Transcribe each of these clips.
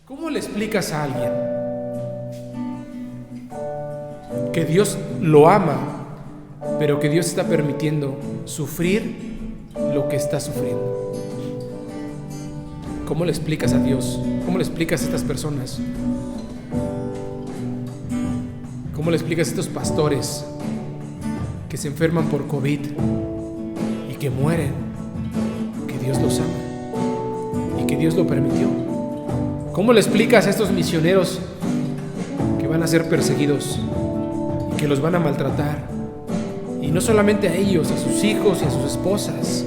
¿Cómo le explicas a alguien que Dios lo ama, pero que Dios está permitiendo sufrir lo que está sufriendo? ¿Cómo le explicas a Dios? ¿Cómo le explicas a estas personas? ¿Cómo le explicas a estos pastores que se enferman por COVID y que mueren, que Dios los ama y que Dios lo permitió? ¿Cómo le explicas a estos misioneros que van a ser perseguidos y que los van a maltratar? Y no solamente a ellos, a sus hijos y a sus esposas.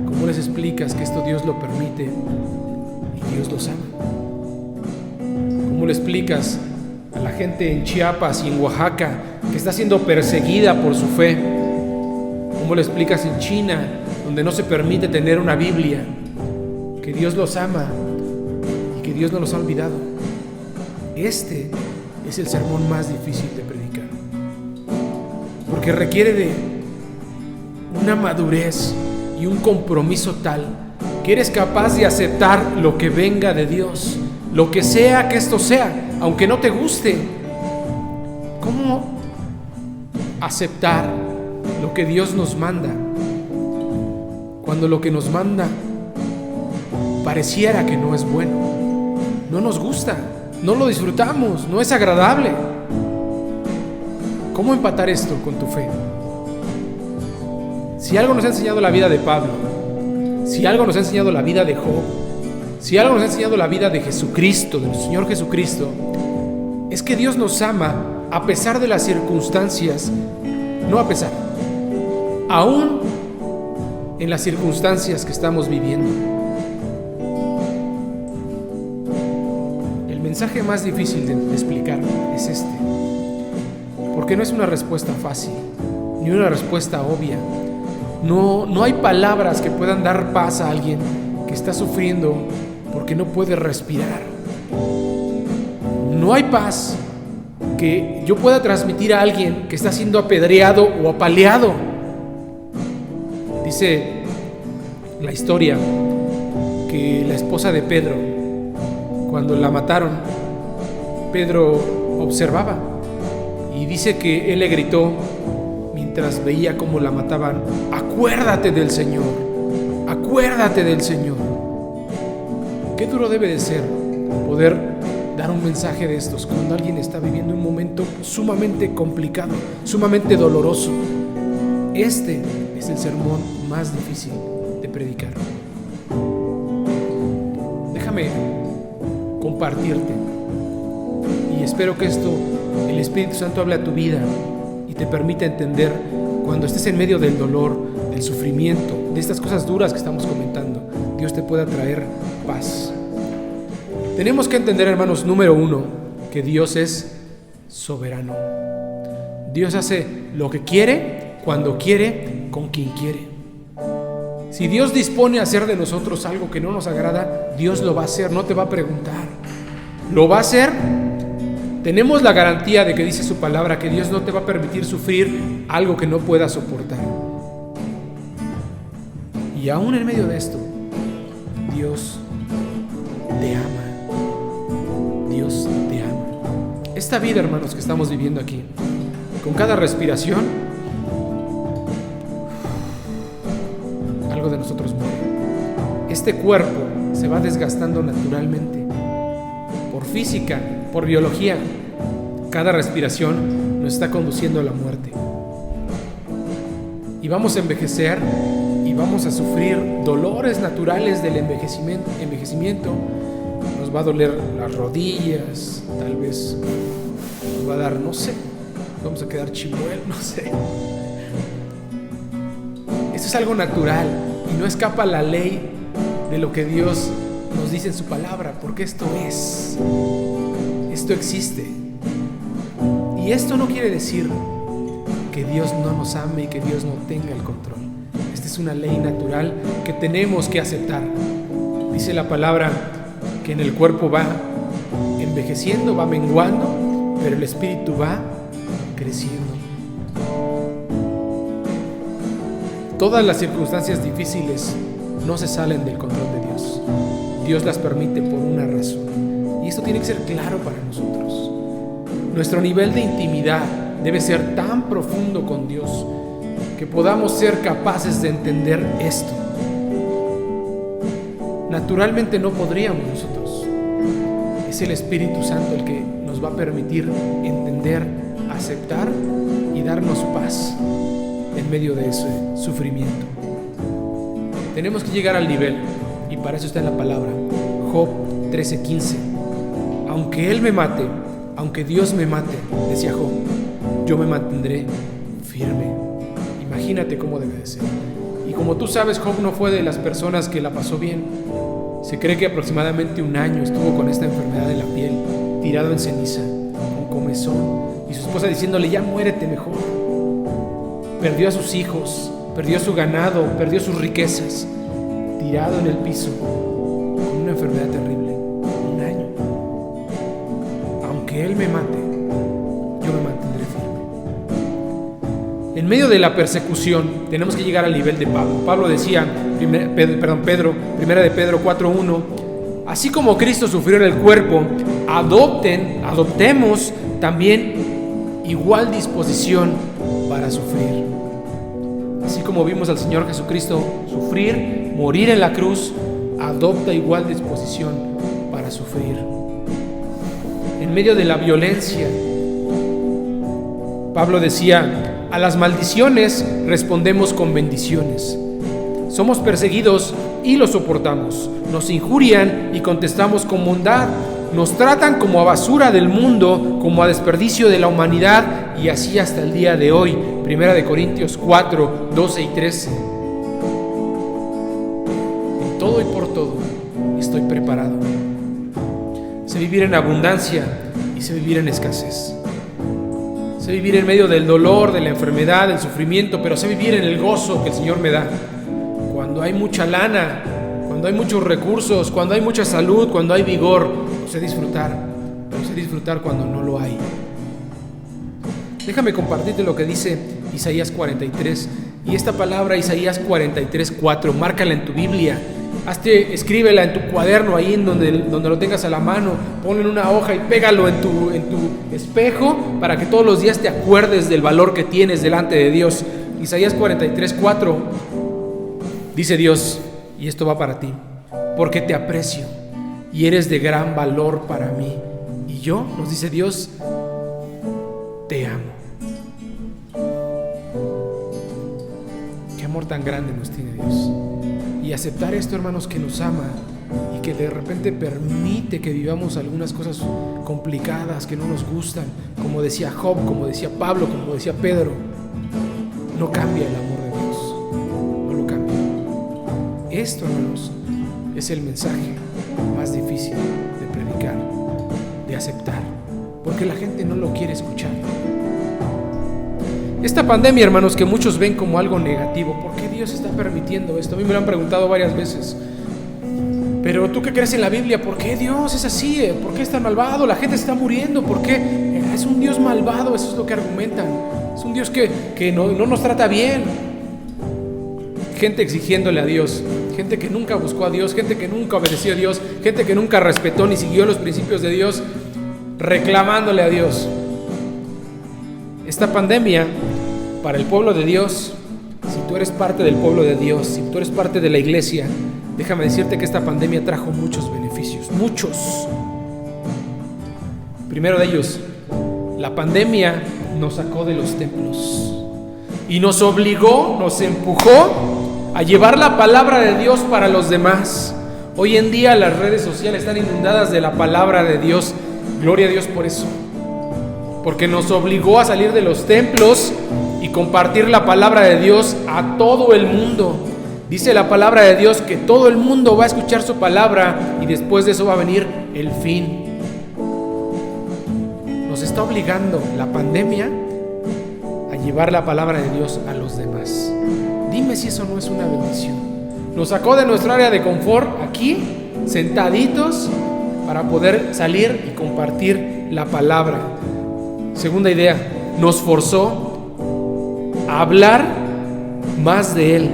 ¿Cómo les explicas que esto Dios lo permite y Dios los ama? ¿Cómo le explicas a la gente en Chiapas y en Oaxaca que está siendo perseguida por su fe? ¿Cómo le explicas en China, donde no se permite tener una Biblia, que Dios los ama y que Dios no los ha olvidado? Este es el sermón más difícil de predicar, porque requiere de una madurez y un compromiso tal que eres capaz de aceptar lo que venga de Dios, lo que sea que esto sea, aunque no te guste. ¿Cómo aceptar lo que Dios nos manda cuando lo que nos manda pareciera que no es bueno? No nos gusta, no lo disfrutamos, no es agradable. ¿Cómo empatar esto con tu fe? Si algo nos ha enseñado la vida de Pablo, si algo nos ha enseñado la vida de Job, si algo nos ha enseñado la vida de Jesucristo, de nuestro Señor Jesucristo, es que Dios nos ama a pesar de las circunstancias, no a pesar, aún en las circunstancias que estamos viviendo. El mensaje más difícil de explicar es este, porque no es una respuesta fácil, ni una respuesta obvia. No hay palabras que puedan dar paz a alguien que está sufriendo porque no puede respirar. No hay paz que yo pueda transmitir a alguien que está siendo apedreado o apaleado. Dice la historia que la esposa de Pedro, cuando la mataron, Pedro observaba y dice que él le gritó mientras veía cómo la mataban: acuérdate del Señor, acuérdate del Señor. Qué duro debe de ser poder dar un mensaje de estos cuando alguien está viviendo un momento sumamente complicado, sumamente doloroso. Este es el sermón más difícil de predicar. Déjame compartirte, y espero que esto, el Espíritu Santo hable a tu vida y te permita entender cuando estés en medio del dolor, del sufrimiento, de estas cosas duras que estamos comentando. Dios te pueda traer paz. Tenemos que entender, hermanos, número uno, que Dios es soberano. Dios hace lo que quiere, cuando quiere, con quien quiere. Si Dios dispone a hacer de nosotros algo que no nos agrada, Dios lo va a hacer, no te va a preguntar. Lo va a hacer. Tenemos la garantía de que dice su palabra que Dios no te va a permitir sufrir algo que no puedas soportar. Y aún en medio de esto, Dios te ama. Dios te ama. Esta vida, hermanos, que estamos viviendo aquí, con cada respiración, algo de nosotros muere. Este cuerpo se va desgastando naturalmente, por física, por biología. Cada respiración nos está conduciendo a la muerte. Y vamos a envejecer y vamos a sufrir dolores naturales del envejecimiento. Nos va a doler las rodillas, tal vez nos va a dar, no sé, vamos a quedar chimuel, no sé. Esto es algo natural y no escapa a la ley de lo que Dios nos dice en su palabra, porque esto existe. Y esto no quiere decir que Dios no nos ame y que Dios no tenga el control. Esta es una ley natural que tenemos que aceptar. Dice la palabra que en el cuerpo va envejeciendo, va menguando, pero el espíritu va creciendo. Todas las circunstancias difíciles no se salen del control de Dios. Dios las permite por una razón. Y esto tiene que ser claro para nosotros. Nuestro nivel de intimidad debe ser tan profundo con Dios que podamos ser capaces de entender esto. Naturalmente no podríamos nosotros. Es el Espíritu Santo el que nos va a permitir entender, aceptar y darnos paz en medio de ese sufrimiento. Tenemos que llegar al nivel, y para eso está en la palabra, Job 13:15. Aunque Él me mate, aunque Dios me mate, decía Job, yo me mantendré firme. Imagínate cómo debe de ser. Y como tú sabes, Job no fue de las personas que la pasó bien. Se cree que aproximadamente 1 año estuvo con esta enfermedad de la piel, tirado en ceniza, con comezón, y su esposa diciéndole, ya muérete mejor. Perdió a sus hijos, perdió su ganado, perdió sus riquezas, tirado en el piso, con una enfermedad terrible, 1 año. Aunque Él me mate, yo me mantendré firme. En medio de la persecución, tenemos que llegar al nivel de Pablo. Pablo decía, Primera de Pedro 4:1, así como Cristo sufrió en el cuerpo, adoptemos también igual disposición para sufrir. Así como vimos al Señor Jesucristo sufrir, morir en la cruz, adopta igual disposición para sufrir. En medio de la violencia, Pablo decía, a las maldiciones respondemos con bendiciones. Somos perseguidos y lo soportamos. Nos injurian y contestamos con bondad. Nos tratan como a basura del mundo, como a desperdicio de la humanidad, y así hasta el día de hoy. 1 Corintios 4, 12 y 13. En todo y por todo estoy preparado. Sé vivir en abundancia y sé vivir en escasez. Sé vivir en medio del dolor, de la enfermedad, del sufrimiento, pero sé vivir en el gozo que el Señor me da. Cuando hay mucha lana, cuando hay muchos recursos, cuando hay mucha salud, cuando hay vigor, sé disfrutar, pero sé disfrutar cuando no lo hay. Déjame compartirte lo que dice Isaías 43, y esta palabra Isaías 43:4, márcala en tu Biblia, escríbela en tu cuaderno, ahí en donde lo tengas a la mano, ponlo en una hoja y pégalo en tu espejo para que todos los días te acuerdes del valor que tienes delante de Dios. Isaías 43:4 dice Dios, y esto va para ti, porque te aprecio y eres de gran valor para mí, y yo, nos dice Dios, te amo. Qué amor tan grande nos tiene Dios. Y aceptar esto, hermanos, que nos ama y que de repente permite que vivamos algunas cosas complicadas que no nos gustan, como decía Job, como decía Pablo, como decía Pedro, no cambia el amor de Dios, no lo cambia. Esto, hermanos, es el mensaje más difícil de predicar, de aceptar, porque la gente no lo quiere escuchar. Esta pandemia, hermanos, que muchos ven como algo negativo, ¿por qué Dios está permitiendo esto? A mí me lo han preguntado varias veces. Pero tú que crees en la Biblia, ¿por qué Dios es así? ¿Por qué es tan malvado? La gente está muriendo, ¿por qué? Es un Dios malvado, eso es lo que argumentan. Es un Dios que no nos trata bien. Gente exigiéndole a Dios, gente que nunca buscó a Dios, gente que nunca obedeció a Dios, gente que nunca respetó ni siguió los principios de Dios, reclamándole a Dios. Esta pandemia, para el pueblo de Dios, si tú eres parte del pueblo de Dios, si tú eres parte de la iglesia, déjame decirte que esta pandemia trajo muchos beneficios, muchos. Primero de ellos, la pandemia nos sacó de los templos y nos obligó, nos empujó a llevar la palabra de Dios para los demás. Hoy en día las redes sociales están inundadas de la palabra de Dios. Gloria a Dios por eso, porque nos obligó a salir de los templos y compartir la palabra de Dios a todo el mundo. Dice la palabra de Dios que todo el mundo va a escuchar su palabra y después de eso va a venir el fin. Nos está obligando la pandemia a llevar la palabra de Dios a los demás. Dime si eso no es una bendición. Nos sacó de nuestra área de confort aquí, sentaditos, para poder salir y compartir la palabra. Segunda idea, nos forzó a hablar más de Él.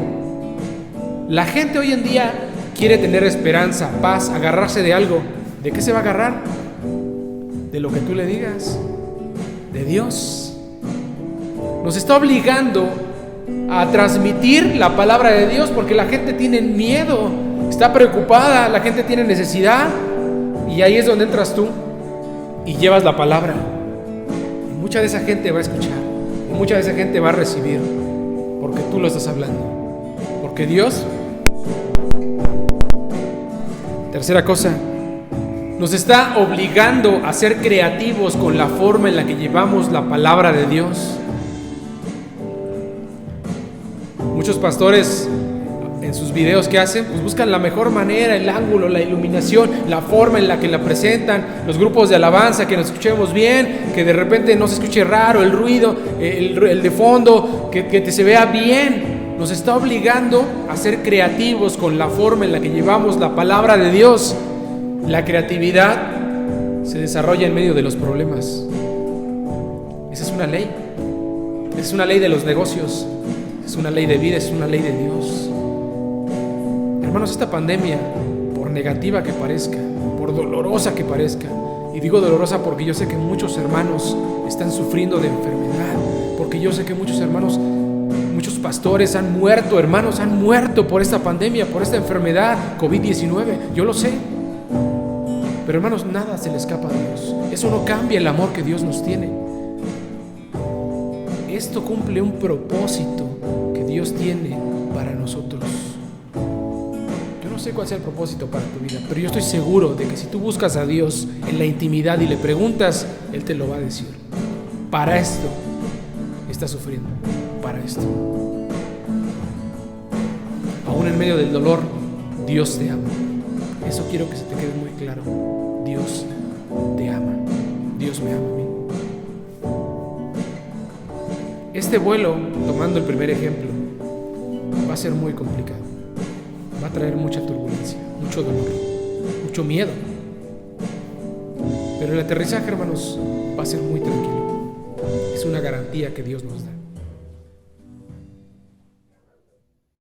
La gente hoy en día quiere tener esperanza, paz, agarrarse de algo, ¿de qué se va a agarrar? De lo que tú le digas, de Dios. Nos está obligando a transmitir la palabra de Dios porque la gente tiene miedo, está preocupada, la gente tiene necesidad, y ahí es donde entras tú y llevas la palabra. Y mucha de esa gente va a escuchar, y mucha de esa gente va a recibir, porque tú lo estás hablando, porque Dios. Tercera cosa, nos está obligando a ser creativos con la forma en la que llevamos la palabra de Dios. Muchos pastores en sus videos que hacen, pues buscan la mejor manera, el ángulo, la iluminación, la forma en la que la presentan, los grupos de alabanza, que nos escuchemos bien, que de repente no se escuche raro el ruido, el de fondo, que se vea bien. Nos está obligando a ser creativos con la forma en la que llevamos la palabra de Dios. La creatividad se desarrolla en medio de los problemas. Esa es una ley. Es una ley de los negocios. Es una ley de vida, es una ley de Dios. Hermanos, esta pandemia, por negativa que parezca, por dolorosa que parezca, y digo dolorosa porque yo sé que muchos hermanos están sufriendo de enfermedad, porque yo sé que muchos hermanos, muchos pastores han muerto, hermanos han muerto por esta pandemia, por esta enfermedad, COVID-19, yo lo sé. Pero hermanos, nada se le escapa a Dios. Eso no cambia el amor que Dios nos tiene. Esto cumple un propósito que Dios tiene para nosotros. Yo no sé cuál sea el propósito para tu vida, pero yo estoy seguro de que si tú buscas a Dios en la intimidad y le preguntas, Él te lo va a decir. Para esto estás sufriendo, para esto. Aún en medio del dolor, Dios te ama. Eso quiero que se te quede muy claro. Dios te ama. Dios me ama a mí. Este vuelo, tomando el primer ejemplo, va a ser muy complicado. Va a traer mucha turbulencia, mucho dolor, mucho miedo. Pero el aterrizaje, hermanos, va a ser muy tranquilo. Es una garantía que Dios nos da.